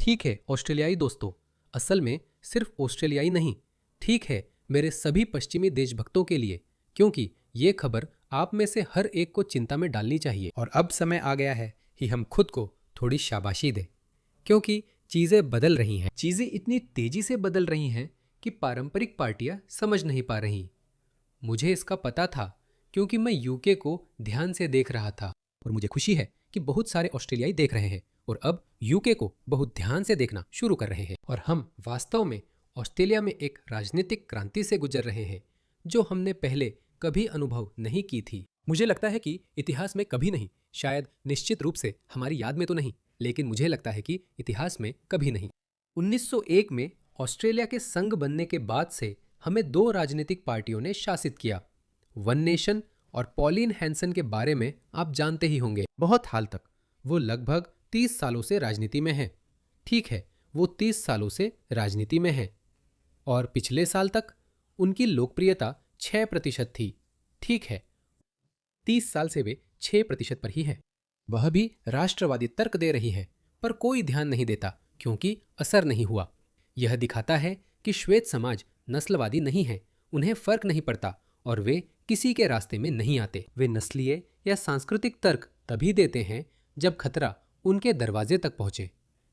ठीक है ऑस्ट्रेलियाई दोस्तों, असल में सिर्फ ऑस्ट्रेलियाई नहीं, ठीक है मेरे सभी पश्चिमी देशभक्तों के लिए, क्योंकि ये खबर आप में से हर एक को चिंता में डालनी चाहिए। और अब समय आ गया है कि हम खुद को थोड़ी शाबाशी दें, क्योंकि चीज़ें बदल रही हैं। चीज़ें इतनी तेजी से बदल रही हैं कि पारंपरिक पार्टियां समझ नहीं पा रही। मुझे इसका पता था क्योंकि मैं यूके को ध्यान से देख रहा था, और मुझे खुशी है कि बहुत सारे ऑस्ट्रेलियाई देख रहे हैं और अब यूके को बहुत ध्यान से देखना शुरू कर रहे हैं। और हम वास्तव में ऑस्ट्रेलिया में एक राजनीतिक क्रांति से गुजर रहे हैं जो हमने पहले कभी अनुभव नहीं की थी। मुझे लगता है कि इतिहास में कभी नहीं, शायद निश्चित रूप से हमारी याद में तो नहीं, लेकिन मुझे लगता है कि इतिहास में कभी नहीं। 1901 में ऑस्ट्रेलिया के संघ बनने के बाद से हमें दो राजनीतिक पार्टियों ने शासित किया, वन नेशन और पॉलिन हैंसन के बारे में आप जानते ही होंगे। बहुत हाल तक वो लगभग 30 सालों से राजनीति में है। ठीक है, वो 30 सालों से राजनीति में है और पिछले साल तक उनकी लोकप्रियता 6% थी। ठीक है, 30 साल से वे 6% पर ही है। वह भी राष्ट्रवादी तर्क दे रही है, पर कोई ध्यान नहीं देता क्योंकि असर नहीं हुआ। यह दिखाता है कि श्वेत समाज नस्लवादी नहीं है, उन्हें फर्क नहीं पड़ता और वे किसी के रास्ते में नहीं आते। वे नस्लीय या सांस्कृतिक तर्क तभी देते हैं जब खतरा उनके दरवाजे तक पहुंचे,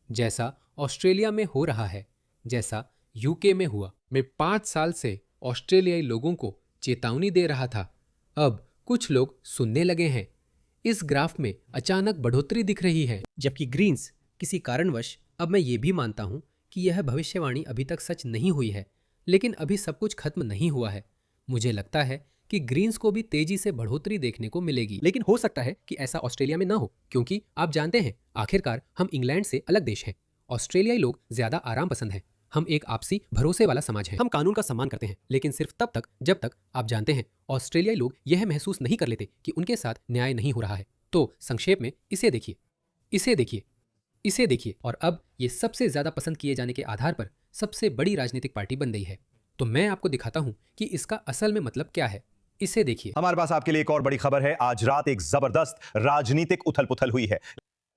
जैसा ऑस्ट्रेलिया में हो रहा है, जैसा यूके में हुआ। मैं 5 साल से ऑस्ट्रेलियाई लोगों को चेतावनी दे रहा था, अब कुछ लोग सुनने लगे हैं। इस ग्राफ में अचानक बढ़ोतरी दिख रही है, जबकि ग्रीन्स किसी कारणवश, अब मैं ये भी मानता हूं कि यह भविष्यवाणी अभी तक सच नहीं हुई है, लेकिन अभी सब कुछ खत्म नहीं हुआ है। मुझे लगता है कि ग्रीन्स को भी तेजी से बढ़ोतरी देखने को मिलेगी, लेकिन हो सकता है कि ऐसा ऑस्ट्रेलिया में ना हो, क्योंकि आप जानते हैं आखिरकार हम इंग्लैंड से अलग देश हैं। ऑस्ट्रेलियाई लोग ज्यादा आराम पसंद हैं। हम एक आपसी भरोसे वाला समाज है। हम कानून का सम्मान करते हैं, लेकिन सिर्फ तब तक जब तक, आप जानते हैं, ऑस्ट्रेलियाई लोग यह महसूस नहीं कर लेते कि उनके साथ न्याय नहीं हो रहा है। तो संक्षेप में इसे देखिए, इसे देखिए, इसे देखिए, और अब ये सबसे ज्यादा पसंद किए जाने के आधार पर सबसे बड़ी राजनीतिक पार्टी बन गई है। तो मैं आपको दिखाता हूं कि इसका असल में मतलब क्या है। इसे देखिए। हमारे पास आपके लिए एक और बड़ी खबर है। आज रात एक जबरदस्त राजनीतिक उथल पुथल हुई है।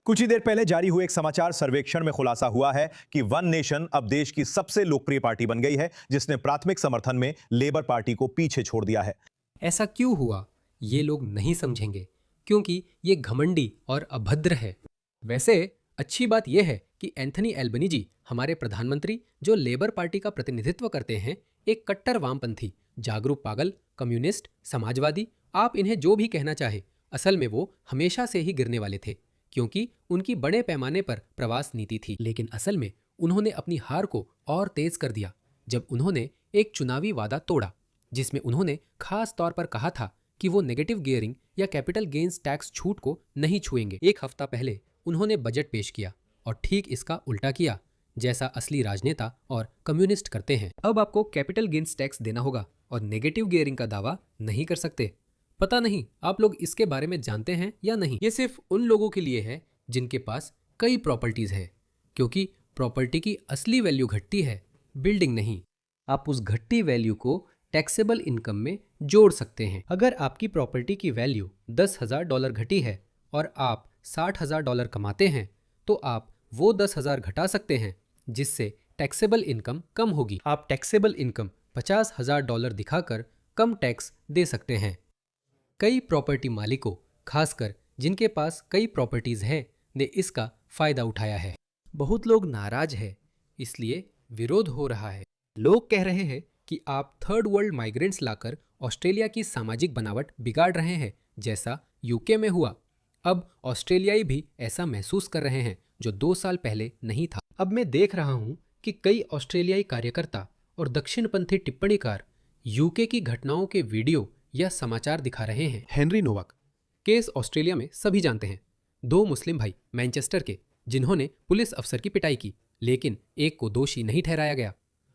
कुछ ही देर पहले जारी हुए एक समाचार सर्वेक्षण में खुलासा हुआ है कि वन नेशन अब देश की सबसे लोकप्रिय पार्टी बन गई है, जिसने प्राथमिक समर्थन में लेबर पार्टी को पीछे छोड़ दिया है। ऐसा क्यों हुआ ये लोग नहीं समझेंगे, क्योंकि ये घमंडी और अभद्र है। वैसे अच्छी बात यह है कि एंथनी एल्बनीजी, हमारे प्रधानमंत्री, जो लेबर पार्टी का प्रतिनिधित्व करते हैं, एक कट्टर वामपंथी, जागरूक पागल, कम्युनिस्ट, समाजवादी, आप इन्हें जो भी कहना चाहे, असल में वो हमेशा से ही गिरने वाले थे, क्योंकि उनकी बड़े पैमाने पर प्रवास नीति थी। लेकिन असल में उन्होंने अपनी हार को और तेज कर दिया जब उन्होंने एक चुनावी वादा तोड़ा, जिसमें उन्होंने खास तौर पर कहा था कि वो नेगेटिव गियरिंग या कैपिटल गेन्स टैक्स छूट को नहीं छुएंगे। एक हफ्ता पहले उन्होंने बजट पेश किया और ठीक इसका उल्टा किया, जैसा असली राजनेता और कम्युनिस्ट करते हैं। अब आपको कैपिटल गेन्स टैक्स देना होगा और नेगेटिव गियरिंग का दावा नहीं कर सकते। पता नहीं आप लोग इसके बारे में जानते हैं या नहीं। ये सिर्फ उन लोगों के लिए है जिनके पास कई प्रॉपर्टीज है, क्योंकि प्रॉपर्टी की असली वैल्यू घटती है, बिल्डिंग नहीं। आप उस घटती वैल्यू को टैक्सेबल इनकम में जोड़ सकते हैं। अगर आपकी प्रॉपर्टी की वैल्यू $10,000 घटी है और आप $60,000 कमाते हैं, तो आप वो 10,000 घटा सकते हैं, जिससे टैक्सेबल इनकम कम होगी। आप टैक्सेबल इनकम $50,000 दिखाकर कम टैक्स दे सकते हैं। कई प्रॉपर्टी मालिकों, खासकर जिनके पास कई प्रॉपर्टीज हैं, ने इसका फायदा उठाया है। बहुत लोग नाराज हैं, इसलिए विरोध हो रहा है। लोग कह रहे हैं कि आप थर्ड वर्ल्ड माइग्रेंट्स लाकर ऑस्ट्रेलिया की सामाजिक बनावट बिगाड़ रहे हैं, जैसा यूके में हुआ। अब ऑस्ट्रेलियाई भी ऐसा महसूस कर रहे हैं, जो 2 साल पहले नहीं था। अब मैं देख रहा हूं कि कई ऑस्ट्रेलियाई कार्यकर्ता और दक्षिणपंथी टिप्पणीकार यूके की घटनाओं के वीडियो या समाचार दिखा रहे हैं। हेनरी नोवाक केस ऑस्ट्रेलिया में सभी जानते हैं। 2 मुस्लिम भाई मैनचेस्टर के, जिन्होंने पुलिस अफसर की पिटाई की, लेकिन एक को दोषी नहीं ठहराया गया।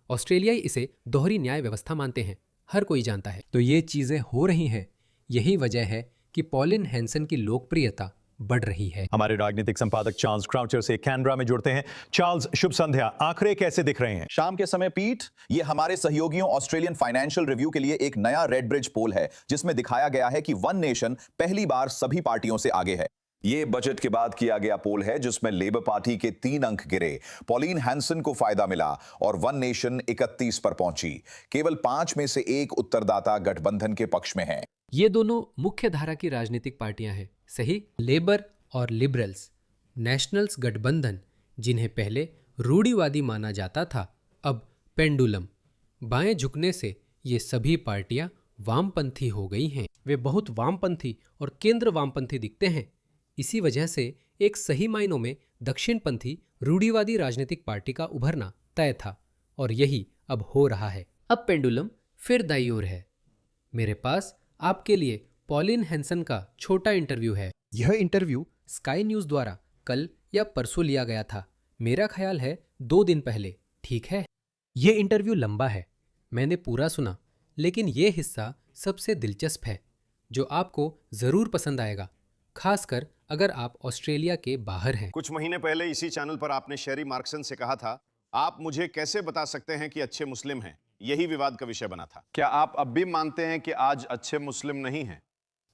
ऑस्ट्रेलियाई इसे दोहरी न्याय व्यवस्था मानते हैं, हर कोई जानता है। तो ये चीजें हो रही हैं, यही वजह है कि पॉलिन हैंसन की लोकप्रियता बढ़ रही है। हमारे राजनीतिक संपादक चार्ल्स क्राउचर से कैनबरा में जुड़ते हैं। चार्ल्स, शुभ संध्या। आंकड़े कैसे दिख रहे हैं? शाम के समय पीट, ये हमारे सहयोगियों ऑस्ट्रेलियन फाइनेंशियल रिव्यू के लिए एक नया रेड ब्रिज पोल है, जिसमें दिखाया गया है कि वन नेशन पहली बार सभी पार्टियों से आगे है। ये बजट के बाद किया गया पोल है जिसमें लेबर पार्टी के 3 अंक गिरे। पॉलिन हैंसन को फायदा मिला और वन नेशन 31 पर पहुंची। केवल 5 में से 1 उत्तरदाता गठबंधन के पक्ष में है। ये दोनों मुख्य धारा की राजनीतिक पार्टियां हैं, सही? लेबर और लिबरल्स, नेशनल्स गठबंधन, जिन्हें पहले रूढ़िवादी माना जाता था, अब पेंडुलम, बाएं झुकने से ये सभी पार्टियां वामपंथी हो गई हैं। वे बहुत वामपंथी और केंद्र वामपंथी दिखते हैं। इसी वजह से एक सही मायनों में दक्षिणपंथी रूढ़िवादी राजनीतिक पार्टी का उभरना तय था और यही अब हो रहा है। अब पेंडुलम फिर दाईं ओर है। मेरे पास आपके लिए पॉलिन हैंसन का छोटा इंटरव्यू है। यह इंटरव्यू स्काई न्यूज़ द्वारा कल या परसों लिया गया था। मेरा ख्याल है 2 दिन पहले, ठीक है? यह इंटरव्यू लंबा है, मैंने पूरा सुना, लेकिन यह हिस्सा सबसे दिलचस्प है जो आपको ज़रूर पसंद आएगा, खासकर अगर आप ऑस्ट्रेलिया के बाहर हैं। कुछ महीने पहले इसी चैनल पर आपने शेरी मार्क्सन से कहा था, आप मुझे कैसे बता सकते हैं कि अच्छे मुस्लिम हैं? यही विवाद का विषय बना था। क्या आप अब भी मानते हैं कि आज अच्छे मुस्लिम नहीं हैं?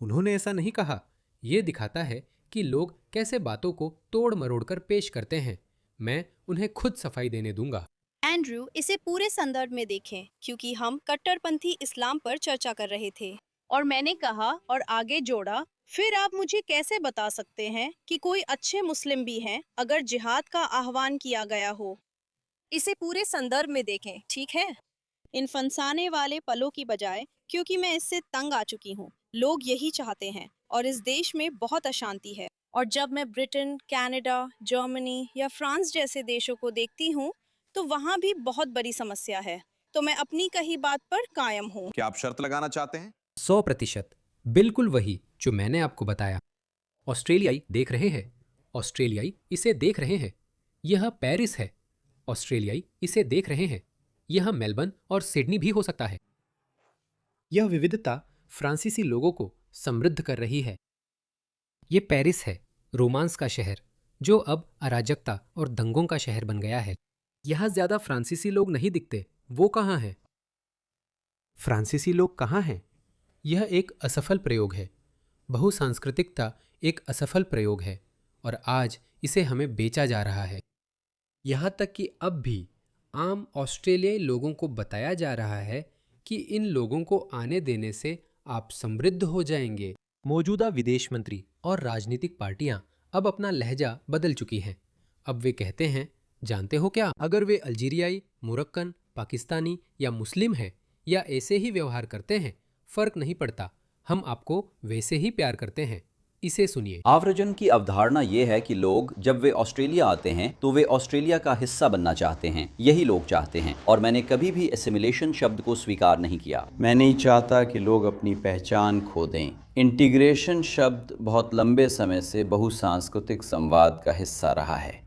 उन्होंने ऐसा नहीं कहा। यह दिखाता है कि लोग कैसे बातों को तोड़ मरोड़ कर पेश करते हैं। मैं उन्हें खुद सफाई देने दूंगा। एंड्रू, इसे पूरे संदर्भ में देखें, क्योंकि हम कट्टरपंथी इस्लाम पर चर्चा कर रहे थे और मैंने कहा और आगे जोड़ा, फिर आप मुझे कैसे बता सकते हैं कि कोई अच्छे मुस्लिम भी हैं अगर जिहाद का आह्वान किया गया हो? इसे पूरे संदर्भ में देखें, ठीक है? इन फंसाने वाले पलों की बजाय, क्योंकि मैं इससे तंग आ चुकी हूँ। लोग यही चाहते हैं और इस देश में बहुत अशांति है। और जब मैं ब्रिटेन, कनाडा, जर्मनी या फ्रांस जैसे देशों को देखती हूँ तो वहाँ भी बहुत बड़ी समस्या है। तो मैं अपनी कही बात पर कायम हूँ। क्या आप शर्त लगाना चाहते हैं? 100%, बिल्कुल वही जो मैंने आपको बताया। ऑस्ट्रेलियाई देख रहे हैं, ऑस्ट्रेलियाई इसे देख रहे हैं। यह पेरिस है, ऑस्ट्रेलियाई इसे देख रहे हैं। यह मेलबर्न और सिडनी भी हो सकता है। यह विविधता फ्रांसीसी लोगों को समृद्ध कर रही है। ये पेरिस है, रोमांस का शहर, जो अब अराजकता और दंगों का शहर बन गया है। यहाँ ज्यादा फ्रांसीसी लोग नहीं दिखते। वो कहाँ हैं? फ्रांसीसी लोग कहाँ हैं? यह एक असफल प्रयोग है। बहुसांस्कृतिकता एक असफल प्रयोग है और आज इसे हमें बेचा जा रहा है। यहाँ तक कि अब भी आम ऑस्ट्रेलियाई लोगों को बताया जा रहा है कि इन लोगों को आने देने से आप समृद्ध हो जाएंगे। मौजूदा विदेश मंत्री और राजनीतिक पार्टियां अब अपना लहजा बदल चुकी हैं। अब वे कहते हैं, जानते हो क्या, अगर वे अल्जीरियाई, मोरक्कन, पाकिस्तानी या मुस्लिम हैं या ऐसे ही व्यवहार करते हैं, फर्क नहीं पड़ता, हम आपको वैसे ही प्यार करते हैं। इसे सुनिए। आव्रजन की अवधारणा ये है कि लोग जब वे ऑस्ट्रेलिया आते हैं तो वे ऑस्ट्रेलिया का हिस्सा बनना चाहते हैं। यही लोग चाहते हैं और मैंने कभी भी एसिमिलेशन शब्द को स्वीकार नहीं किया। मैं नहीं चाहता कि लोग अपनी पहचान खो दें। इंटीग्रेशन शब्द बहुत लंबे समय से बहुसांस्कृतिक संवाद का हिस्सा रहा है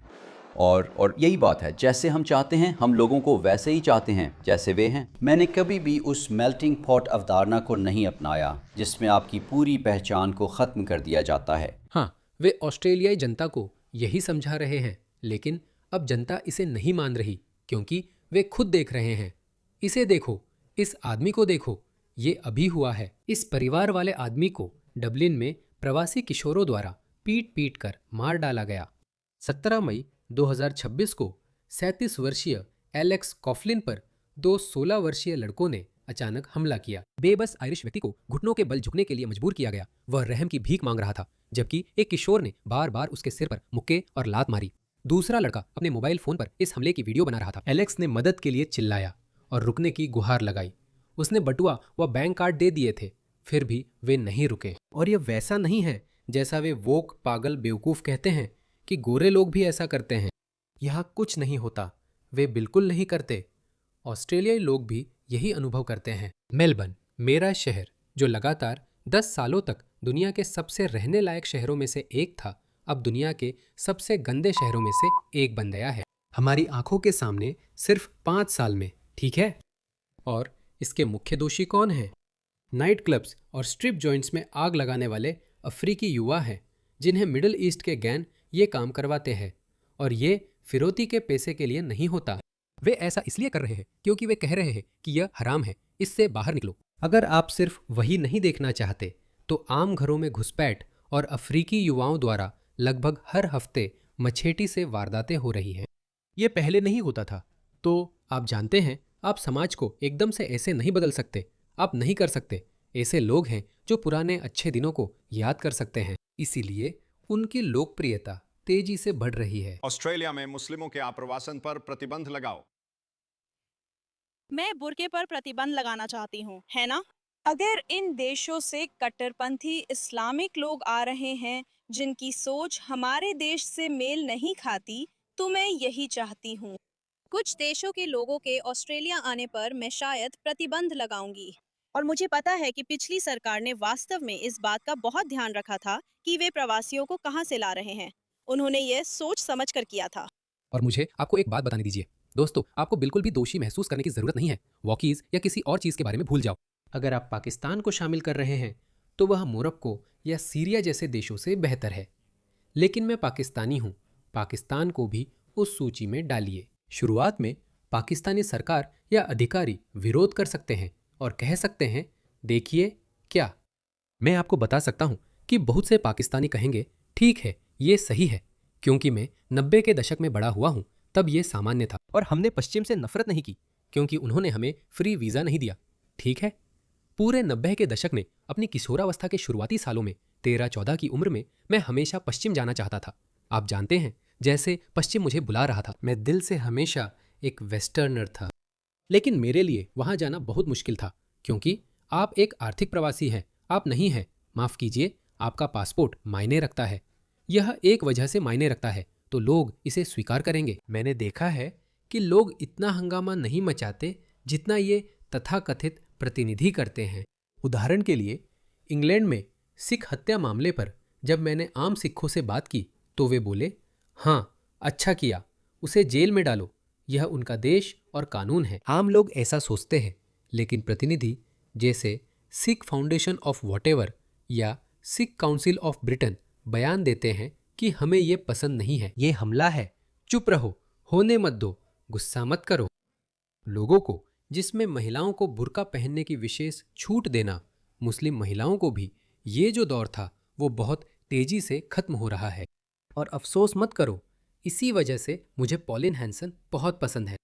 और यही बात है, जैसे हम चाहते हैं हम लोगों को वैसे ही चाहते हैं जैसे वे हैं। मैंने कभी भी उस मेल्टिंग पॉट अवधारणा को नहीं अपनाया जिसमें आपकी पूरी पहचान को ख़त्म कर दिया जाता है। हाँ, वे ऑस्ट्रेलियाई जनता को यही समझा रहे हैं, लेकिन अब जनता इसे नहीं मान रही क्योंकि वे खुद देख रहे हैं। इसे देखो, इस आदमी को देखो, ये अभी हुआ है। इस परिवार वाले आदमी को डबलिन में प्रवासी किशोरों द्वारा पीट पीट कर मार डाला गया। 17 मई 2026 को 37 वर्षीय एलेक्स कॉफलिन पर 2 16 वर्षीय लड़कों ने अचानक हमला किया। बेबस आयरिश व्यक्ति को घुटनों के बल झुकने के लिए मजबूर किया गया। वह रहम की भीख मांग रहा था, जबकि एक किशोर ने बार बार उसके सिर पर मुक्के और लात मारी। दूसरा लड़का अपने मोबाइल फोन पर इस हमले की वीडियो बना रहा था। एलेक्स ने मदद के लिए चिल्लाया और रुकने की गुहार लगाई। उसने बटुआ व बैंक कार्ड दे दिए थे, फिर भी वे नहीं रुके। और यह वैसा नहीं है जैसा वे वोक पागल बेवकूफ़ कहते हैं कि गोरे लोग भी ऐसा करते हैं। यहाँ कुछ नहीं होता, वे बिल्कुल नहीं करते। ऑस्ट्रेलियाई लोग भी यही अनुभव करते हैं। मेलबर्न, मेरा शहर, जो लगातार 10 सालों तक दुनिया के सबसे रहने लायक शहरों में से एक था, अब दुनिया के सबसे गंदे शहरों में से एक बन गया है। हमारी आंखों के सामने सिर्फ 5 साल में, ठीक है? और इसके मुख्य दोषी कौन हैं? नाइट क्लब्स और स्ट्रिप जॉइंट्स में आग लगाने वाले अफ्रीकी युवा हैं, जिन्हें मिडिल ईस्ट के गैंग ये काम करवाते हैं। और ये फिरौती के पैसे के लिए नहीं होता। वे ऐसा इसलिए कर रहे हैं क्योंकि वे कह रहे हैं कि यह हराम है, इससे बाहर निकलो। अगर आप सिर्फ वही नहीं देखना चाहते तो आम घरों में घुसपैठ और अफ्रीकी युवाओं द्वारा लगभग हर हफ्ते मछेटी से वारदातें हो रही हैं। ये पहले नहीं होता था। तो आप जानते हैं, आप समाज को एकदम से ऐसे नहीं बदल सकते। आप नहीं कर सकते। ऐसे लोग हैं जो पुराने अच्छे दिनों को याद कर सकते हैं, इसीलिए उनकी लोकप्रियता तेजी से बढ़ रही है। ऑस्ट्रेलिया में मुस्लिमों के आप्रवासन पर प्रतिबंध लगाओ। मैं बुर्के पर प्रतिबंध लगाना चाहती हूँ, है ना? अगर इन देशों से कट्टरपंथी इस्लामिक लोग आ रहे हैं जिनकी सोच हमारे देश से मेल नहीं खाती, तो मैं यही चाहती हूँ। कुछ देशों के लोगों के ऑस्ट्रेलिया आने पर मैं शायद प्रतिबंध लगाऊंगी। और मुझे पता है कि पिछली सरकार ने वास्तव में इस बात का बहुत ध्यान रखा था कि वे प्रवासियों को कहाँ से ला रहे हैं। उन्होंने ये सोच समझ कर किया था। और मुझे आपको एक बात बताने दीजिए दोस्तों, आपको बिल्कुल भी दोषी महसूस करने की जरूरत नहीं है। वॉकीज या किसी और चीज के बारे में भूल जाओ। अगर आप पाकिस्तान को शामिल कर रहे हैं तो वह मोरक्को या सीरिया जैसे देशों से बेहतर है। लेकिन मैं पाकिस्तानी हूँ, पाकिस्तान को भी उस सूची में डालिए। शुरुआत में पाकिस्तानी सरकार या अधिकारी विरोध कर सकते हैं और कह सकते हैं, देखिए क्या। मैं आपको बता सकता हूँ कि बहुत से पाकिस्तानी कहेंगे, ठीक है, ये सही है, क्योंकि मैं 90 के दशक में बड़ा हुआ हूँ, तब ये सामान्य था और हमने पश्चिम से नफरत नहीं की क्योंकि उन्होंने हमें फ्री वीज़ा नहीं दिया। ठीक है, पूरे 90 के दशक में अपनी किशोरावस्था के शुरुआती सालों में 13-14 की उम्र में मैं हमेशा पश्चिम जाना चाहता था। आप जानते हैं, जैसे पश्चिम मुझे बुला रहा था। मैं दिल से हमेशा एक वेस्टर्नर था, लेकिन मेरे लिए वहाँ जाना बहुत मुश्किल था क्योंकि आप एक आर्थिक प्रवासी हैं, आप नहीं हैं। माफ़ कीजिए, आपका पासपोर्ट मायने रखता है। यह एक वजह से मायने रखता है, तो लोग इसे स्वीकार करेंगे। मैंने देखा है कि लोग इतना हंगामा नहीं मचाते जितना ये तथाकथित प्रतिनिधि करते हैं। उदाहरण के लिए, इंग्लैंड में सिख हत्या मामले पर जब मैंने आम सिखों से बात की तो वे बोले, हाँ, अच्छा किया, उसे जेल में डालो, यह उनका देश और कानून है। आम लोग ऐसा सोचते हैं, लेकिन प्रतिनिधि जैसे सिख फाउंडेशन ऑफ वॉटेवर या सिख काउंसिल ऑफ ब्रिटेन बयान देते हैं कि हमें ये पसंद नहीं है, ये हमला है, चुप रहो, होने मत दो, गुस्सा मत करो। लोगों को, जिसमें महिलाओं को बुर्का पहनने की विशेष छूट देना, मुस्लिम महिलाओं को भी, ये जो दौर था वो बहुत तेजी से खत्म हो रहा है। और अफसोस मत करो, इसी वजह से मुझे पॉलिन हैंसन बहुत पसंद है।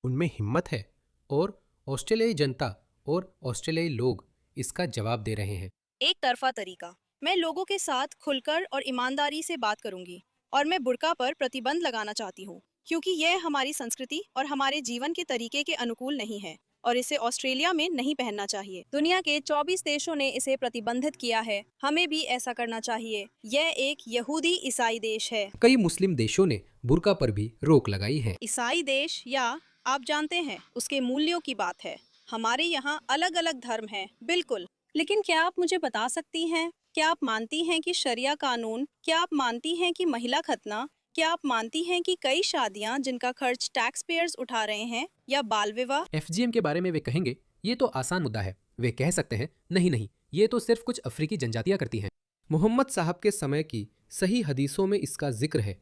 उनमें हिम्मत है और ऑस्ट्रेलियाई जनता और ऑस्ट्रेलियाई लोग इसका जवाब दे रहे हैं। एक तरफा तरीका। मैं लोगों के साथ खुलकर और ईमानदारी से बात करूंगी और मैं बुर्का पर प्रतिबंध लगाना चाहती हूँ क्योंकि यह हमारी संस्कृति और हमारे जीवन के तरीके के अनुकूल नहीं है और इसे ऑस्ट्रेलिया में नहीं पहनना चाहिए। दुनिया के 24 देशों ने इसे प्रतिबंधित किया है, हमें भी ऐसा करना चाहिए। यह एक यहूदी ईसाई देश है। कई मुस्लिम देशों ने बुर्का पर भी रोक लगाई है। ईसाई देश, या आप जानते हैं, उसके मूल्यों की बात है। हमारे यहाँ अलग अलग धर्म हैं, बिल्कुल, लेकिन क्या आप मुझे बता सकती हैं, क्या आप मानती हैं कि शरिया कानून, क्या आप मानती हैं कि महिला खतना, क्या आप मानती हैं कि कई शादियां जिनका खर्च टैक्स पेयर्स उठा रहे हैं, या बाल विवाह? FGM के बारे में वे कहेंगे, ये तो आसान मुद्दा है। वे कह सकते हैं, नहीं नहीं, ये तो सिर्फ कुछ अफ्रीकी जनजातियां करती हैं। मोहम्मद साहब के समय की सही हदीसों में इसका जिक्र है,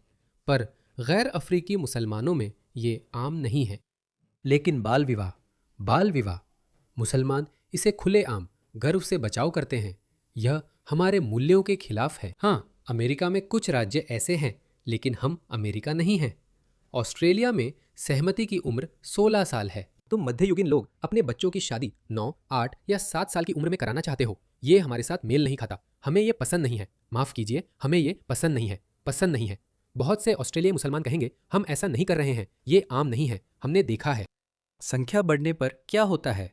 पर गैर अफ्रीकी मुसलमानों में ये आम नहीं है। लेकिन बाल विवाह, मुसलमान इसे खुलेआम गर्व से बचाव करते हैं। यह हमारे मूल्यों के खिलाफ है। हाँ, अमेरिका में कुछ राज्य ऐसे हैं, लेकिन हम अमेरिका नहीं हैं। ऑस्ट्रेलिया में सहमति की उम्र 16 साल है। तुम मध्ययुगीन लोग अपने बच्चों की शादी 9, 8 या 7 साल की उम्र में कराना चाहते हो। ये हमारे साथ मेल नहीं खाता। हमें ये पसंद नहीं है। माफ़ कीजिए, हमें ये पसंद नहीं है। बहुत से ऑस्ट्रेलियाई मुसलमान कहेंगे, हम ऐसा नहीं कर रहे हैं, ये आम नहीं है, हमने देखा है। संख्या बढ़ने पर क्या होता है?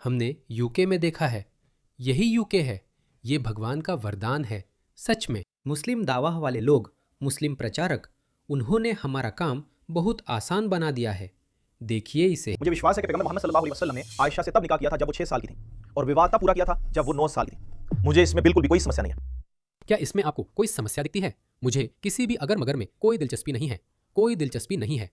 हमने यूके में देखा है। यही यूके है। ये भगवान का वरदान है। सच में मुस्लिम दावा वाले लोग, मुस्लिम प्रचारक, उन्होंने हमारा काम बहुत आसान बना दिया है। देखिए इसे। मुझे विश्वास है कि पैगंबर मोहम्मद सल्लल्लाहु अलैहि वसल्लम ने आयशा से तब निकाह किया था जब वो 6 साल की थी और विवाह तब पूरा किया था जब वो 9 साल की थी। मुझे इसमें बिल्कुल भी कोई समस्या नहीं है। क्या इसमें आपको कोई समस्या दिखती है? मुझे किसी भी अगर मगर में कोई दिलचस्पी नहीं है।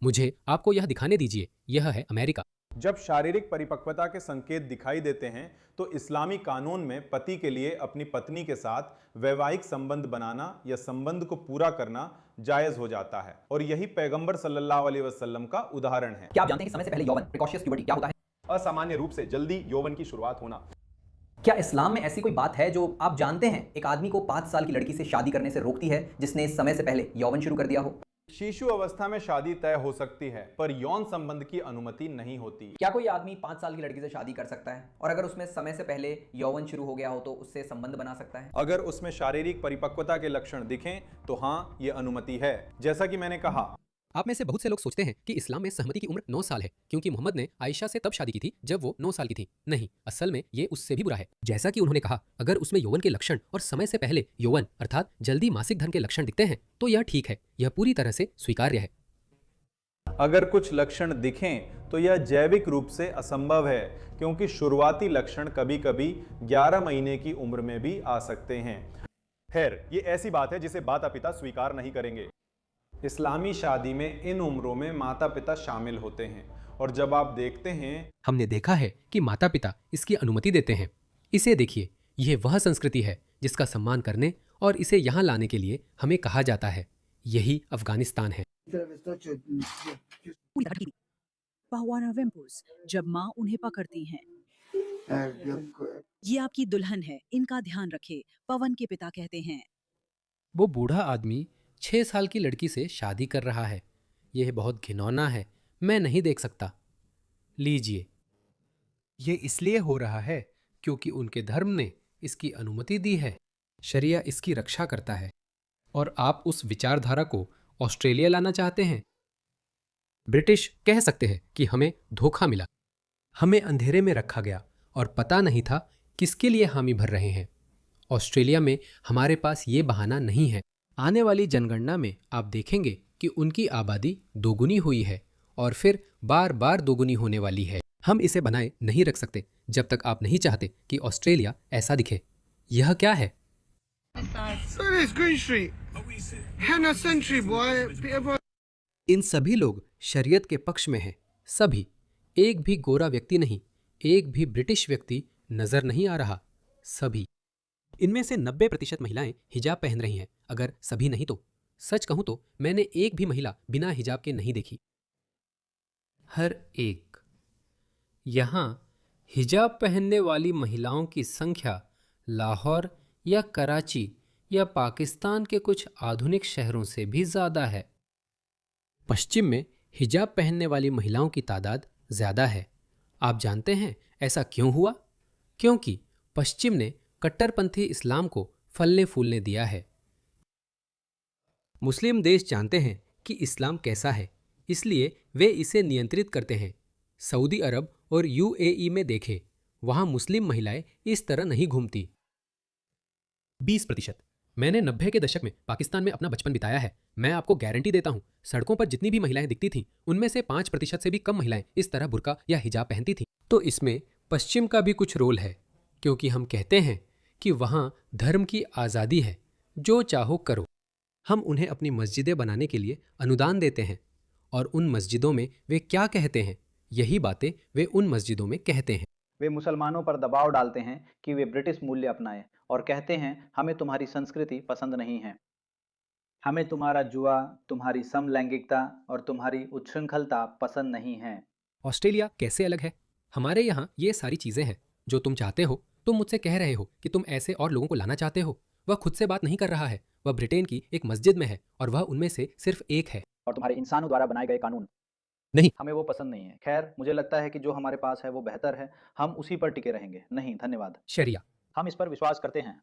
मुझे आपको यह दिखाने दीजिए, यह है अमेरिका। जब शारीरिक परिपक्वता के संकेत दिखाई देते हैं तो इस्लामी कानून में पति के लिए अपनी पत्नी के साथ वैवाहिक संबंध बनाना या संबंध को पूरा करना जायज हो जाता है और यही पैगंबर सल्लल्लाहु अलैहि वसल्लम का उदाहरण है। क्या आप जानते हैं कि समय से पहले यौवन, प्रिकॉशियस प्यूबर्टी क्या होता है? असामान्य रूप से जल्दी यौवन की शुरुआत होना। क्या इस्लाम में ऐसी कोई बात है जो आप जानते हैं एक आदमी को 5 साल की लड़की से शादी करने से रोकती है जिसने समय से पहले यौवन शुरू कर दिया हो? शिशु अवस्था में शादी तय हो सकती है पर यौन संबंध की अनुमति नहीं होती। क्या कोई आदमी 5 साल की लड़की से शादी कर सकता है और अगर उसमें समय से पहले यौवन शुरू हो गया हो तो उससे संबंध बना सकता है? अगर उसमें शारीरिक परिपक्वता के लक्षण दिखें तो हाँ, ये अनुमति है। जैसा कि मैंने कहा, आप में से बहुत से लोग सोचते हैं कि इस्लाम में सहमति की उम्र 9 साल है क्योंकि मोहम्मद ने आयशा से तब शादी की थी जब वो 9 साल की थी। नहीं, असल में ये उससे भी बुरा है। जैसा कि उन्होंने कहा, अगर उसमें यौवन के लक्षण और समय से पहले यौवन अर्थात जल्दी मासिक धर्म के लक्षण दिखते हैं तो यह ठीक है, यह पूरी तरह से स्वीकार्य है। अगर कुछ लक्षण दिखें तो यह जैविक रूप से असंभव है क्योंकि शुरुआती लक्षण कभी कभी 11 महीने की उम्र में भी आ सकते हैं। खैर, ये ऐसी बात है जिसे माता पिता स्वीकार नहीं करेंगे। इस्लामी शादी में इन उम्रों में माता पिता शामिल होते हैं और जब आप देखते हैं, हमने देखा है कि माता पिता इसकी अनुमति देते हैं। इसे देखिए, यह वह संस्कृति है जिसका सम्मान करने और इसे यहाँ लाने के लिए हमें कहा जाता है। यही अफगानिस्तान है। पहुआना वेम्पूस, जब माँ उन्हें पकड़ती हैं। ये आपकी दुल्हन है, इनका ध्यान रखे, पवन के पिता कहते हैं। वो बूढ़ा आदमी 6 साल की लड़की से शादी कर रहा है। यह बहुत घिनौना है, मैं नहीं देख सकता। लीजिए, ये इसलिए हो रहा है क्योंकि उनके धर्म ने इसकी अनुमति दी है। शरिया इसकी रक्षा करता है और आप उस विचारधारा को ऑस्ट्रेलिया लाना चाहते हैं। ब्रिटिश कह सकते हैं कि हमें धोखा मिला, हमें अंधेरे में रखा गया और पता नहीं था किसके लिए हामी भर रहे हैं। ऑस्ट्रेलिया में हमारे पास ये बहाना नहीं है। आने वाली जनगणना में आप देखेंगे कि उनकी आबादी दोगुनी हुई है और फिर बार बार दोगुनी होने वाली है। हम इसे बनाए नहीं रख सकते जब तक आप नहीं चाहते कि ऑस्ट्रेलिया ऐसा दिखे। यह क्या है? इन सभी लोग शरीयत के पक्ष में हैं। सभी, एक भी गोरा व्यक्ति नहीं, एक भी ब्रिटिश व्यक्ति नजर नहीं आ रहा। सभी। इनमें से 90% महिलाएं हिजाब पहन रही हैं, अगर सभी नहीं तो। सच कहूं तो मैंने एक भी महिला बिना हिजाब के नहीं देखी। हर एक। यहां हिजाब पहनने वाली महिलाओं की संख्या लाहौर या कराची या पाकिस्तान के कुछ आधुनिक शहरों से भी ज्यादा है। पश्चिम में हिजाब पहनने वाली महिलाओं की तादाद ज्यादा है। आप जानते हैं ऐसा क्यों हुआ? क्योंकि पश्चिम ने कट्टरपंथी इस्लाम को फलने फूलने दिया है। मुस्लिम देश जानते हैं कि इस्लाम कैसा है, इसलिए वे इसे नियंत्रित करते हैं। सऊदी अरब और यूएई में देखें, वहां मुस्लिम महिलाएं इस तरह नहीं घूमती। 20%। मैंने 90 के दशक में पाकिस्तान में अपना बचपन बिताया है। मैं आपको गारंटी देता हूं, सड़कों पर जितनी भी महिलाएं दिखती थीं, उनमें से 5% से भी कम महिलाएं इस तरह बुर्का या हिजाब पहनती थीं। तो इसमें पश्चिम का भी कुछ रोल है, क्योंकि हम कहते हैं कि वहां धर्म की आज़ादी है, जो चाहो करो। हम उन्हें अपनी मस्जिदें बनाने के लिए अनुदान देते हैं और उन मस्जिदों में वे क्या कहते हैं, यही बातें वे उन मस्जिदों में कहते हैं। वे मुसलमानों पर दबाव डालते हैं कि वे ब्रिटिश मूल्य अपनाएं और कहते हैं हमें तुम्हारी संस्कृति पसंद नहीं है, हमें तुम्हारा जुआ, तुम्हारी समलैंगिकता और तुम्हारी उच्छृंखलता पसंद नहीं है। ऑस्ट्रेलिया कैसे अलग है? हमारे यहाँ ये सारी चीजें हैं जो तुम चाहते हो। तुम मुझसे कह रहे हो कि तुम ऐसे और लोगों को लाना चाहते हो। वह खुद से बात नहीं कर रहा है, वह ब्रिटेन की एक मस्जिद में है और वह उनमें से सिर्फ एक है। और तुम्हारे इंसानों द्वारा बनाए गए कानून नहीं, हमें वो पसंद नहीं है। खैर, मुझे लगता है कि जो हमारे पास है वो बेहतर है, हम उसी पर टिके रहेंगे। नहीं, धन्यवाद। शरिया, हम इस पर विश्वास करते हैं।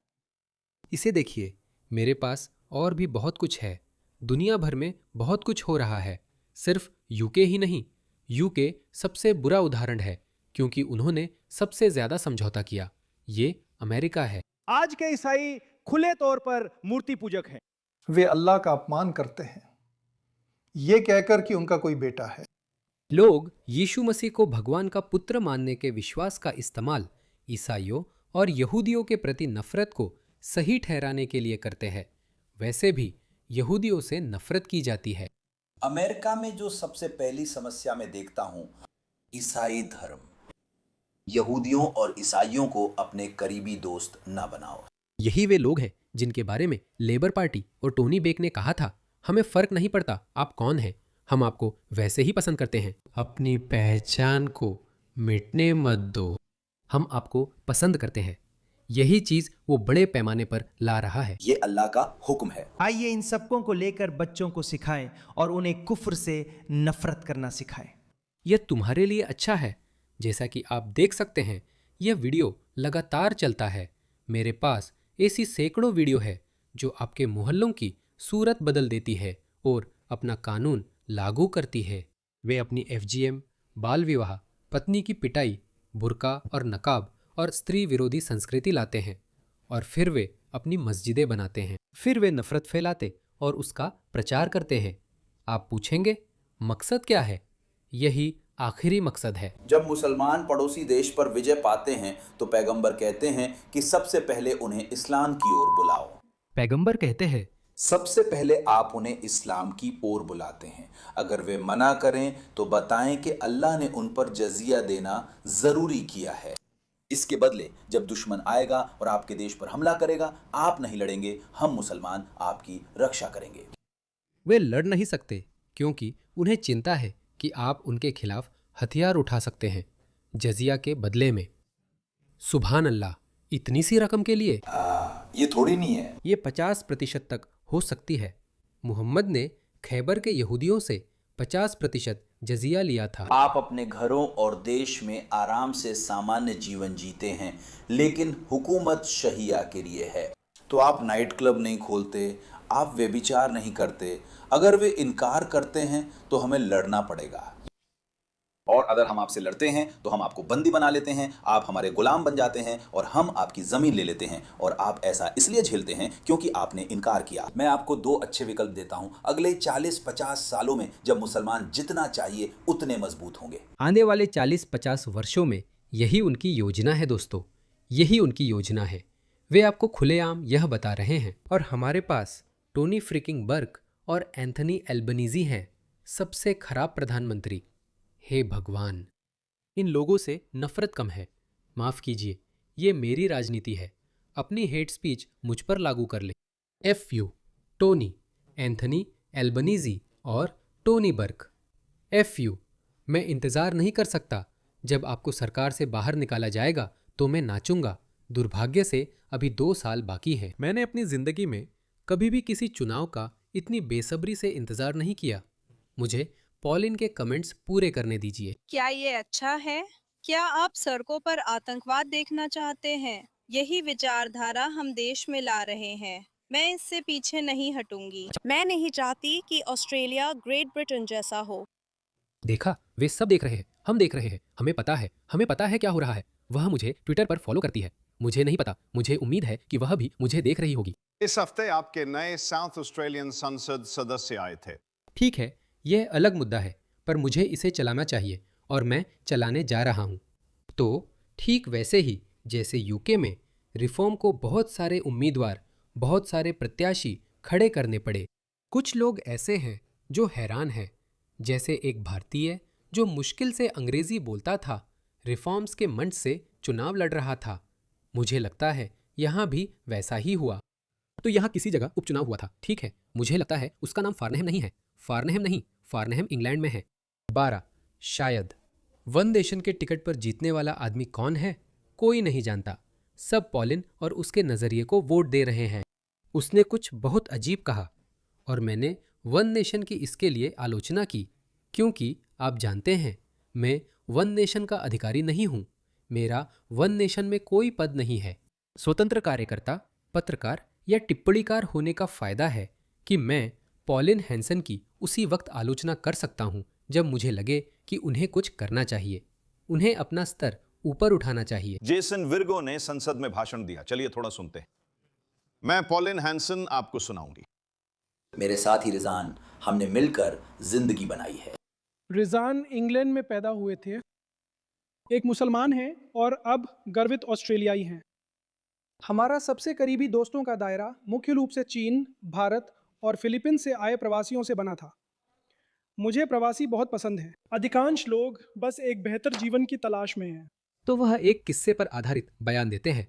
इसे देखिए, मेरे पास और भी बहुत कुछ है। दुनिया भर में बहुत कुछ हो रहा है, सिर्फ यूके ही नहीं। यूके सबसे बुरा उदाहरण है क्योंकि उन्होंने सबसे ज्यादा समझौता किया। ये अमेरिका है। आज के ईसाई खुले तौर पर मूर्ति पूजक हैं। वे अल्लाह का अपमान करते हैं, ये कहकर कि उनका कोई बेटा है। लोग यीशु मसीह को भगवान का पुत्र मानने के विश्वास का इस्तेमाल ईसाइयों और यहूदियों के प्रति नफरत को सही ठहराने के लिए करते हैं। वैसे भी यहूदियों से नफरत की जाती है। अमेरिका में जो सबसे पहली समस्या मैं देखता हूं, ईसाई धर्म। यहूदियों और ईसाइयों को अपने करीबी दोस्त न बनाओ। यही वे लोग हैं जिनके बारे में लेबर पार्टी और टोनी बेक ने कहा था, हमें फर्क नहीं पड़ता आप कौन हैं, हम आपको वैसे ही पसंद करते हैं। अपनी पहचान को मिटने मत दो। हम आपको पसंद करते हैं, यही चीज वो बड़े पैमाने पर ला रहा है। ये अल्लाह का हुक्म है। आइए इन सबकों को लेकर बच्चों को सिखाएं और उन्हें कुफ्र से नफरत करना सिखाएं। यह तुम्हारे लिए अच्छा है। जैसा कि आप देख सकते हैं, यह वीडियो लगातार चलता है। मेरे पास ऐसी सैकड़ों वीडियो है जो आपके मोहल्लों की सूरत बदल देती है और अपना कानून लागू करती है। वे अपनी FGM, बाल विवाह, पत्नी की पिटाई, बुर्का और नकाब और स्त्री विरोधी संस्कृति लाते हैं और फिर वे अपनी मस्जिदें बनाते हैं। फिर वे नफरत फैलाते और उसका प्रचार करते हैं। आप पूछेंगे मकसद क्या है? यही आखिरी मकसद है। जब मुसलमान पड़ोसी देश पर विजय पाते हैं तो पैगंबर कहते हैं कि सबसे पहले उन्हें इस्लाम की ओर बुलाओ। पैगंबर कहते हैं सबसे पहले आप उन्हें इस्लाम की ओर बुलाते हैं। अगर वे मना करें तो बताएं कि अल्लाह ने उन पर जजिया देना जरूरी किया है। इसके बदले जब दुश्मन आएगा और आपके देश पर हमला करेगा, आप नहीं लड़ेंगे, हम मुसलमान आपकी रक्षा करेंगे। वे लड़ नहीं सकते क्योंकि उन्हें चिंता है कि आप उनके खिलाफ हथियार उठा सकते हैं जजिया के बदले में। सुभान अल्लाह, इतनी सी रकम के लिए? ये थोड़ी नहीं है। ये 50% तक हो सकती है। मुहम्मद ने खैबर के यहूदियों से 50% जजिया लिया था। आप अपने घरों और देश में आराम से सामान्य जीवन जीते हैं, लेकिन हुकूमत शहिया के लिए है। तो आप नाइट क्लब नहीं खोलते, आप व्यभिचार नहीं करते। अगर वे इनकार करते हैं तो हमें लड़ना पड़ेगा, और अगर हम आपसे लड़ते हैं तो हम आपको बंदी बना लेते हैं, आप हमारे गुलाम बन जाते हैं और हम आपकी जमीन ले लेते हैं। और आप ऐसा इसलिए झेलते हैं क्योंकि आपने इनकार किया। मैं आपको 2 अच्छे विकल्प देता हूं। अगले 40-50 सालों में जब मुसलमान जितना चाहिए उतने मजबूत होंगे। आने वाले 40-50 वर्षों में यही उनकी योजना है दोस्तों, यही उनकी योजना है। वे आपको खुलेआम यह बता रहे हैं। और हमारे पास टोनी फ्रिकिंग बर्क और एंथनी एल्बनीजी हैं, सबसे खराब प्रधानमंत्री। हे भगवान, इन लोगों से नफरत कम है। माफ कीजिए, ये मेरी राजनीति है। अपनी हेट स्पीच मुझ पर लागू कर ले। FU टोनी, एंथनी एल्बनीजी और टोनी बर्क। FU, मैं इंतज़ार नहीं कर सकता। जब आपको सरकार से बाहर निकाला जाएगा तो मैं नाचूंगा। दुर्भाग्य से अभी 2 साल बाकी है। मैंने अपनी जिंदगी में कभी भी किसी चुनाव का इतनी बेसब्री से इंतजार नहीं किया। मुझे पॉलिन के कमेंट्स पूरे करने दीजिए। क्या ये अच्छा है? क्या आप सड़कों पर आतंकवाद देखना चाहते हैं? यही विचारधारा हम देश में ला रहे हैं। मैं इससे पीछे नहीं हटूंगी। मैं नहीं चाहती कि ऑस्ट्रेलिया ग्रेट ब्रिटेन जैसा हो। देखा, वे सब देख रहे हैं, हम देख रहे हैं। हमें पता है क्या हो रहा है। वह मुझे ट्विटर पर फॉलो करती है। मुझे नहीं पता, मुझे उम्मीद है कि वह भी मुझे देख रही होगी। इस हफ्ते आपके नए साउथ ऑस्ट्रेलियन संसद सदस्य आए थे। ठीक है, यह अलग मुद्दा है, पर मुझे इसे चलाना चाहिए और मैं चलाने जा रहा हूँ। तो ठीक वैसे ही जैसे यूके में रिफॉर्म को बहुत सारे उम्मीदवार, बहुत सारे प्रत्याशी खड़े करने पड़े। कुछ लोग ऐसे हैं जो हैरान हैं, जैसे एक भारतीय जो मुश्किल से अंग्रेजी बोलता था, रिफॉर्म्स के मंच से चुनाव लड़ रहा था। मुझे लगता है यहाँ भी वैसा ही हुआ। तो यहाँ किसी जगह उपचुनाव हुआ था, ठीक है। मुझे लगता है उसका नाम फार्नहेम नहीं है। फार्नहेम इंग्लैंड में है। 12 शायद। वन नेशन के टिकट पर जीतने वाला आदमी कौन है? कोई नहीं जानता। सब पॉलिन और उसके नजरिए को वोट दे रहे हैं। उसने कुछ बहुत अजीब कहा और मैंने वन नेशन की इसके लिए आलोचना की, क्योंकि आप जानते हैं मैं वन नेशन का अधिकारी नहीं हूँ। मेरा वन नेशन में कोई पद नहीं है। स्वतंत्र कार्यकर्ता, पत्रकार या टिप्पणीकार होने का फायदा है कि मैं पॉलिन हैंसन की उसी वक्त आलोचना कर सकता हूं जब मुझे लगे कि उन्हें कुछ करना चाहिए, उन्हें अपना स्तर ऊपर उठाना चाहिए। जेसन विर्गो ने संसद में भाषण दिया। चलिए थोड़ा सुनते हैं। मैं पॉलिन हैंसन आपको सुनाऊंगी। मेरे साथी रिजान, हमने मिलकर जिंदगी बनाई है। रिजान इंग्लैंड में पैदा हुए थे, एक मुसलमान हैं और अब गर्वित ऑस्ट्रेलियाई हैं। हमारा सबसे करीबी दोस्तों का दायरा मुख्य रूप से चीन, भारत और फिलीपींस से आए प्रवासियों से बना था। मुझे प्रवासी बहुत पसंद हैं। अधिकांश लोग बस एक बेहतर जीवन की तलाश में हैं। तो वह एक किस्से पर आधारित बयान देते हैं।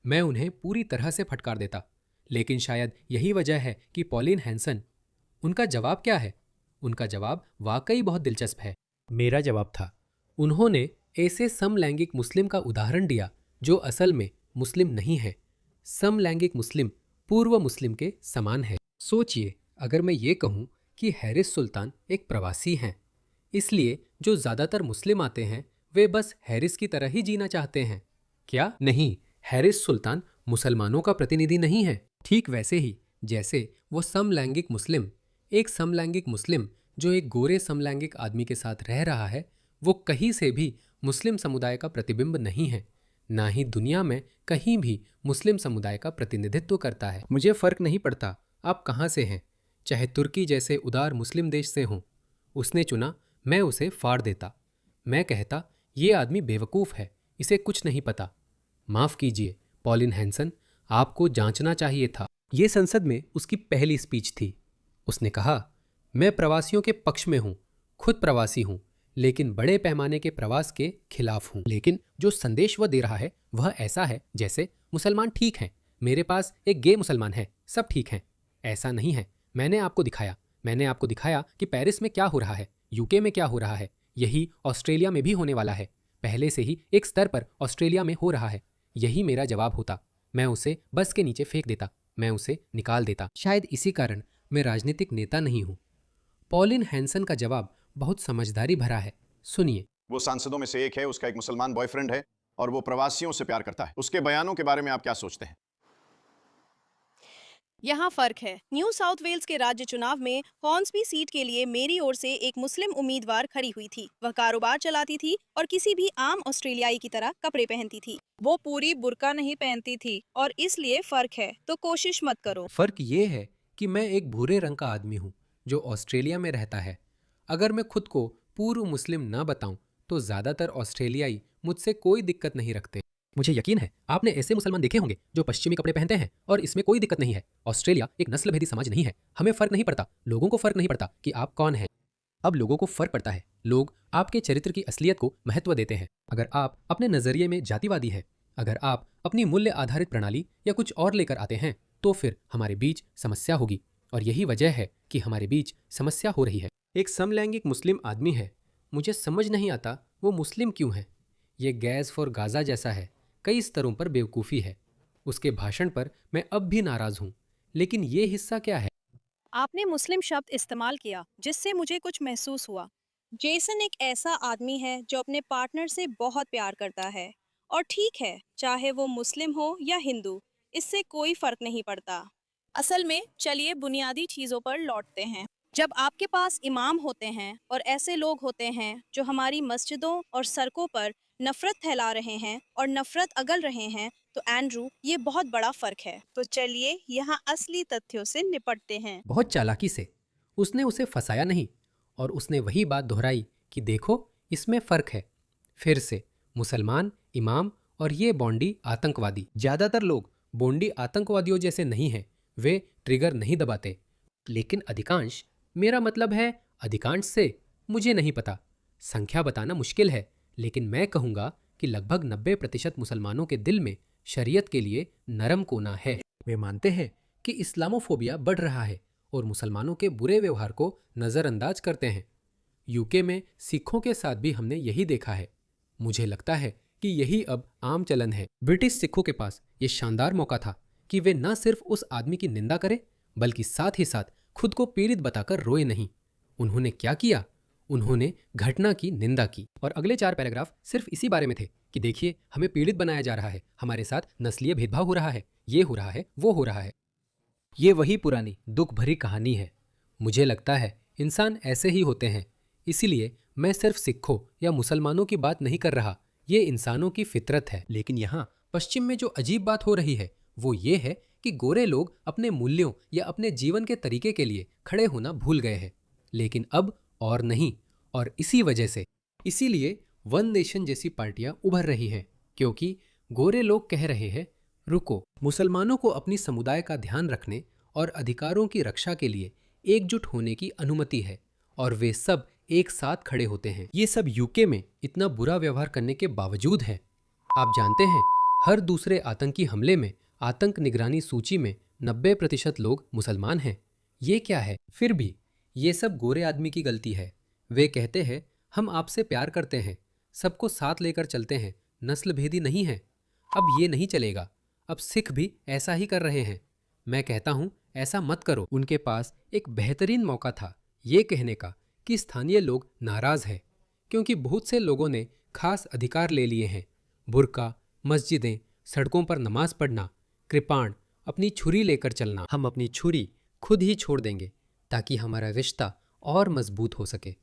मैं उन्हें पूरी तरह से फटकार देता, लेकिन शायद यही वजह है कि पॉलिन हैंसन। उनका जवाब क्या है? उनका जवाब वाकई बहुत दिलचस्प है। मेरा जवाब था, उन्होंने ऐसे समलैंगिक मुस्लिम का उदाहरण दिया जो असल में मुस्लिम नहीं है। समलैंगिक मुस्लिम पूर्व मुस्लिम के समान है। सोचिए, अगर मैं ये कहूँ कि हैरिस सुल्तान एक प्रवासी हैं, इसलिए जो ज़्यादातर मुस्लिम आते हैं वे बस हैरिस की तरह ही जीना चाहते हैं। क्या? नहीं, हैरिस सुल्तान मुसलमानों का प्रतिनिधि नहीं है। ठीक वैसे ही जैसे वो समलैंगिक मुस्लिम, एक समलैंगिक मुस्लिम जो एक गोरे समलैंगिक आदमी के साथ रह रहा है, वो कहीं से भी मुस्लिम समुदाय का प्रतिबिंब नहीं है, ना ही दुनिया में कहीं भी मुस्लिम समुदाय का प्रतिनिधित्व करता है। मुझे फर्क नहीं पड़ता आप कहाँ से हैं, चाहे तुर्की जैसे उदार मुस्लिम देश से हों। उसने चुना, मैं उसे फाड़ देता। मैं कहता, ये आदमी बेवकूफ़ है, इसे कुछ नहीं पता। माफ़ कीजिए पॉलिन हैंसन, आपको जांचना चाहिए था। ये संसद में उसकी पहली स्पीच थी। उसने कहा, मैं प्रवासियों के पक्ष में हूँ, खुद प्रवासी हूँ, लेकिन बड़े पैमाने के प्रवास के खिलाफ हूँ। लेकिन जो संदेश वह दे रहा है वह ऐसा है जैसे मुसलमान ठीक हैं, मेरे पास एक गे मुसलमान है, सब ठीक हैं। ऐसा नहीं है। मैंने आपको दिखाया कि पेरिस में क्या हो रहा है, यूके में क्या हो रहा है, यही ऑस्ट्रेलिया में भी होने वाला है। पहले से ही एक स्तर पर ऑस्ट्रेलिया में हो रहा है। यही मेरा जवाब होता। मैं उसे बस के नीचे फेंक देता, मैं उसे निकाल देता। शायद इसी कारण मैं राजनीतिक नेता नहीं हूँ। पॉलिन हैंसन का जवाब बहुत समझदारी भरा है। सुनिए। वो सांसदों में से एक है, उसका एक मुसलमान बॉयफ्रेंड है और वो प्रवासियों से प्यार करता है। उसके बयानों के बारे में आप क्या सोचते हैं? यहाँ फर्क है। न्यू साउथ वेल्स के राज्य चुनाव में हॉर्न्सबी सीट के लिए मेरी ओर से एक मुस्लिम उम्मीदवार खड़ी हुई थी। वह कारोबार चलाती थी और किसी भी आम ऑस्ट्रेलियाई की तरह कपड़े पहनती थी। वो पूरी बुर्का नहीं पहनती थी और इसलिए फर्क है, तो कोशिश मत करो। फर्क ये है कि मैं एक भूरे रंग का आदमी हूँ जो ऑस्ट्रेलिया में रहता है। अगर मैं खुद को पूर्व मुस्लिम न बताऊं तो ज्यादातर ऑस्ट्रेलियाई मुझसे कोई दिक्कत नहीं रखते। मुझे यकीन है आपने ऐसे मुसलमान देखे होंगे जो पश्चिमी कपड़े पहनते हैं और इसमें कोई दिक्कत नहीं है। ऑस्ट्रेलिया एक नस्ल भेदी समाज नहीं है। हमें फर्क नहीं पड़ता, लोगों को फर्क नहीं पड़ता कि आप कौन हैं। अब लोगों को फर्क पड़ता है। लोग आपके चरित्र की असलियत को महत्व देते हैं। अगर आप अपने नजरिए में जातिवादी है, अगर आप अपनी मूल्य आधारित प्रणाली या कुछ और लेकर आते हैं, तो फिर हमारे बीच समस्या होगी। और यही वजह है कि हमारे बीच समस्या हो रही है। एक समलैंगिक मुस्लिम आदमी है, मुझे समझ नहीं आता वो मुस्लिम क्यों है। ये गैस फॉर गाजा जैसा है, कई स्तरों पर बेवकूफ़ी है। उसके भाषण पर मैं अब भी नाराज हूँ, लेकिन ये हिस्सा क्या है? आपने मुस्लिम शब्द इस्तेमाल किया जिससे मुझे कुछ महसूस हुआ। जेसन एक ऐसा आदमी है जो अपने पार्टनर से बहुत प्यार करता है, और ठीक है, चाहे वो मुस्लिम हो या हिंदू, इससे कोई फर्क नहीं पड़ता। असल में चलिए बुनियादी चीज़ों पर लौटते हैं। जब आपके पास इमाम होते हैं और ऐसे लोग होते हैं जो हमारी मस्जिदों और सड़कों पर नफरत फैला रहे हैं और नफरत अगल रहे हैं, तो एंड्रू, ये बहुत बड़ा फर्क है। तो चलिए यहाँ असली तथ्यों से निपटते हैं। बहुत चालाकी से उसने उसे फंसाया नहीं और उसने वही बात दोहराई कि देखो इसमें फर्क है। फिर से मुसलमान, इमाम और ये बोंडी आतंकवादी। ज़्यादातर लोग बोंडी आतंकवादियों जैसे नहीं हैं, वे ट्रिगर नहीं दबाते। लेकिन अधिकांश, मेरा मतलब है अधिकांश से, मुझे नहीं पता, संख्या बताना मुश्किल है, लेकिन मैं कहूँगा कि लगभग 90% मुसलमानों के दिल में शरीयत के लिए नरम कोना है। वे मानते हैं कि इस्लामोफोबिया बढ़ रहा है और मुसलमानों के बुरे व्यवहार को नज़रअंदाज करते हैं। यूके में सिखों के साथ भी हमने यही देखा है। मुझे लगता है कि यही अब आम चलन है। ब्रिटिश सिखों के पास ये शानदार मौका था कि वे न सिर्फ उस आदमी की निंदा करें, बल्कि साथ ही साथ खुद को पीड़ित बताकर रोए नहीं। उन्होंने क्या किया? उन्होंने घटना की निंदा की और अगले 4 पैराग्राफ सिर्फ इसी बारे में थे कि देखिए, हमें पीड़ित बनाया जा रहा है, हमारे साथ नस्लीय भेदभाव हो रहा है, ये हो रहा है, वो हो रहा है। ये वही पुरानी दुख भरी कहानी है। मुझे लगता है इंसान ऐसे ही होते हैं। इसीलिए मैं सिर्फ सिखों या मुसलमानों की बात नहीं कर रहा, ये इंसानों की फितरत है। लेकिन यहाँ पश्चिम में जो अजीब बात हो रही है वो ये है कि गोरे लोग अपने मूल्यों या अपने जीवन के तरीके के लिए खड़े होना भूल गए हैं, लेकिन अब और नहीं। और इसी वजह से, इसीलिए वन नेशन जैसी पार्टियां उभर रही हैं, क्योंकि गोरे लोग कह रहे हैं, रुको, मुसलमानों को अपनी समुदाय का ध्यान रखने और अधिकारों की रक्षा के लिए एकजुट होने की अनुमति है, और वे सब एक साथ खड़े होते हैं। ये सब यूके में इतना बुरा व्यवहार करने के बावजूद है। आप जानते हैं, हर दूसरे आतंकी हमले में आतंक निगरानी सूची में 90% लोग मुसलमान हैं। ये क्या है? फिर भी ये सब गोरे आदमी की गलती है। वे कहते हैं, हम आपसे प्यार करते हैं, सबको साथ लेकर चलते हैं, नस्ल भेदी नहीं है। अब ये नहीं चलेगा। अब सिख भी ऐसा ही कर रहे हैं। मैं कहता हूँ ऐसा मत करो। उनके पास एक बेहतरीन मौका था ये कहने का कि स्थानीय लोग नाराज हैं क्योंकि बहुत से लोगों ने खास अधिकार ले लिए हैं। बुर्का, मस्जिदें, सड़कों पर नमाज पढ़ना, कृपाण, अपनी छुरी लेकर चलना। हम अपनी छुरी खुद ही छोड़ देंगे ताकि हमारा रिश्ता और मजबूत हो सके।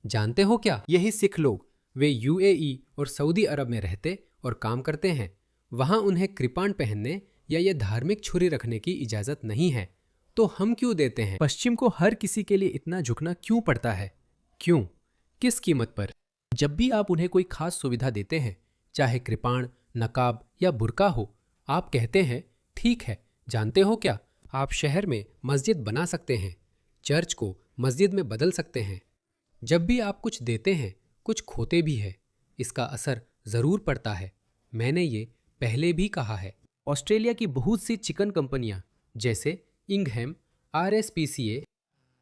जानते हो क्या, यही सिख लोग वे यूएई और सऊदी अरब में रहते और काम करते हैं। वहाँ उन्हें कृपाण पहनने या ये धार्मिक छुरी रखने की इजाज़त नहीं है, तो हम क्यों देते हैं? पश्चिम को हर किसी के लिए इतना झुकना क्यों पड़ता है? क्यों? किस कीमत पर? जब भी आप उन्हें कोई खास सुविधा देते हैं, चाहे कृपाण, नकाब या बुर्का हो, आप कहते हैं ठीक है। जानते हो क्या, आप शहर में मस्जिद बना सकते हैं, चर्च को मस्जिद में बदल सकते हैं। जब भी आप कुछ देते हैं, कुछ खोते भी है। इसका असर ज़रूर पड़ता है। मैंने ये पहले भी कहा है। ऑस्ट्रेलिया की बहुत सी चिकन कंपनियां जैसे इंगहैम, RSPCA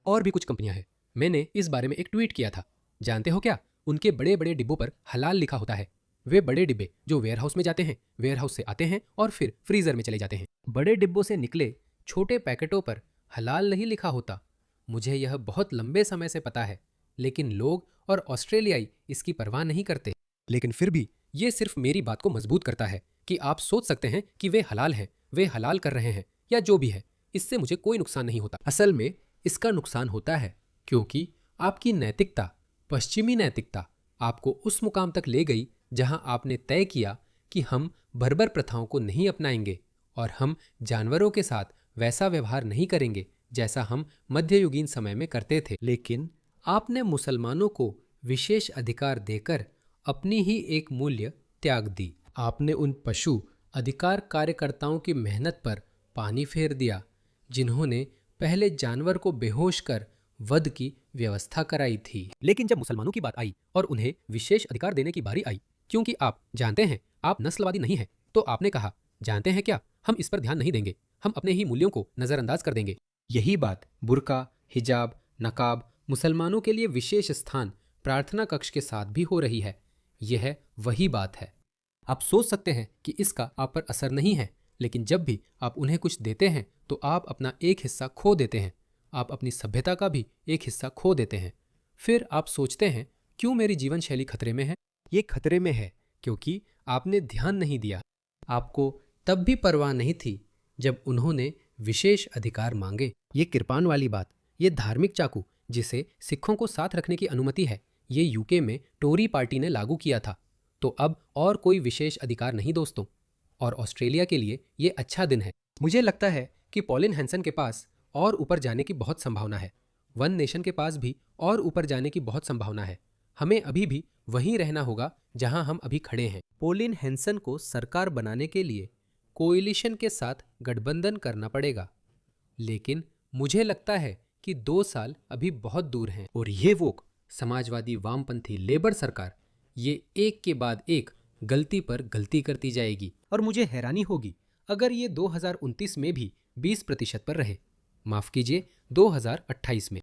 और भी कुछ कंपनियां हैं। मैंने इस बारे में एक ट्वीट किया था। जानते हो क्या, उनके बड़े बड़े डिब्बों पर हलाल लिखा होता है। वे बड़े डिब्बे जो वेयरहाउस में जाते हैं, वेयरहाउस से आते हैं और फिर फ्रीजर में चले जाते हैं। बड़े डिब्बों से निकले छोटे पैकेटों पर हलाल नहीं लिखा होता। मुझे यह बहुत लंबे समय से पता है, लेकिन लोग और ऑस्ट्रेलियाई इसकी परवाह नहीं करते। लेकिन फिर भी ये सिर्फ मेरी बात को मजबूत करता है कि आप सोच सकते हैं कि वे हलाल हैं, वे हलाल कर रहे हैं या जो भी है, इससे मुझे कोई नुकसान नहीं होता। असल में इसका नुकसान होता है क्योंकि आपकी नैतिकता, पश्चिमी नैतिकता, आपको उस मुकाम तक ले गई जहां आपने तय किया कि हम बर्बर प्रथाओं को नहीं अपनाएंगे और हम जानवरों के साथ वैसा व्यवहार नहीं करेंगे जैसा हम मध्ययुगीन समय में करते थे। लेकिन आपने मुसलमानों को विशेष अधिकार देकर अपनी ही एक मूल्य त्याग दी। आपने उन पशु अधिकार कार्यकर्ताओं की मेहनत पर पानी फेर दिया जिन्होंने पहले जानवर को बेहोश कर वध की व्यवस्था कराई थी। लेकिन जब मुसलमानों की बात आई और उन्हें विशेष अधिकार देने की बारी आई, क्योंकि आप जानते हैं आप नस्लवादी नहीं हैं, तो आपने कहा जानते हैं क्या, हम इस पर ध्यान नहीं देंगे, हम अपने ही मूल्यों को नज़रअंदाज कर देंगे। यही बात बुर्का, हिजाब, नकाब, मुसलमानों के लिए विशेष स्थान प्रार्थना कक्ष के साथ भी हो रही है। यह वही बात है। आप सोच सकते हैं कि इसका आप पर असर नहीं है, लेकिन जब भी आप उन्हें कुछ देते हैं तो आप अपना एक हिस्सा खो देते हैं। आप अपनी सभ्यता का भी एक हिस्सा खो देते हैं। फिर आप सोचते हैं क्यों मेरी जीवन शैली खतरे में है? ये खतरे में है क्योंकि आपने ध्यान नहीं दिया। आपको तब भी परवाह नहीं थी जब उन्होंने विशेष अधिकार मांगे। ये कृपाण वाली बात, ये धार्मिक चाकू जिसे सिखों को साथ रखने की अनुमति है, ये यूके में टोरी पार्टी ने लागू किया था। तो अब और कोई विशेष अधिकार नहीं दोस्तों, और ऑस्ट्रेलिया के लिए ये अच्छा दिन है। मुझे लगता है कि पॉलिन हैंसन के पास और ऊपर जाने की बहुत संभावना है। वन नेशन के पास भी और ऊपर जाने की बहुत संभावना है। हमें अभी भी वहीं रहना होगा जहां हम अभी खड़े हैं। पॉलिन हैंसन को सरकार बनाने के लिए कोएलिशन के साथ गठबंधन करना पड़ेगा, लेकिन मुझे लगता है कि 2 साल अभी बहुत दूर हैं और ये वोक समाजवादी वामपंथी लेबर सरकार ये एक के बाद एक गलती पर गलती करती जाएगी और मुझे हैरानी होगी अगर ये 2029 में भी 20% पर रहे। माफ कीजिए, 2028 में।